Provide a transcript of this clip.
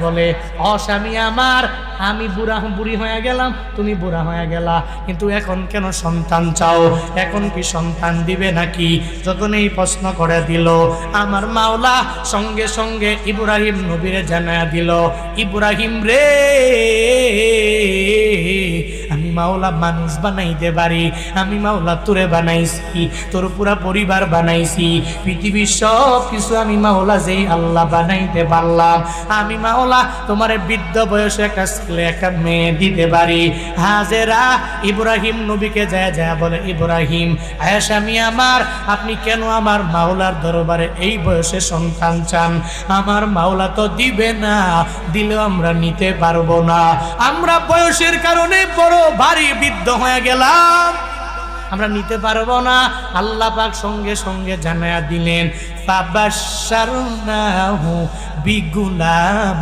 বলে, ও স্বামী আমার, আমি বুড়ি হয়ে গেলাম, তুমি বুড়া হয়ে গেলা, কিন্তু এখন কেন সন্তান চাও? এখন কি সন্তান দিবে নাকি? যখন এই প্রশ্ন করে দিল, আমার মাওলা সঙ্গে সঙ্গে ইব্রাহিম নবীরে জানায়া দিল, ইব্রাহিম রে, আমি মাওলা মানুষ বানাইতে পারি, আমি মাওলা তোরে বানাইছি, তোর পুরা পরিবার বানাইছি, পৃথিবীর সব কিছু আমি মাওলা যেই আল্লাহ বানাইতে পারলাম, আমি মাওলা তোমার বৃদ্ধ বয়সে একটা ছেলে একটা মেয়ে দিতে পারি। হাজেরা ইব্রাহিম নবীকে যায় যায় বলে, ইব্রাহিম, স্বামী আমার, আপনি কেন আমার মাওলার দরবারে এই বয়সে সন্তান চান? আমার মাওলা তো দিবে না, দিলেও আমরা নিতে পারবো না, আমরা বয়সের কারণে বড় ভারী বৃদ্ধ হয়ে গেলাম, আমরা নিতে পারবো না। আল্লাহ পাক সঙ্গে সঙ্গে জানায়া দিলেন, ফাবাশশারনাহু বিগুলাম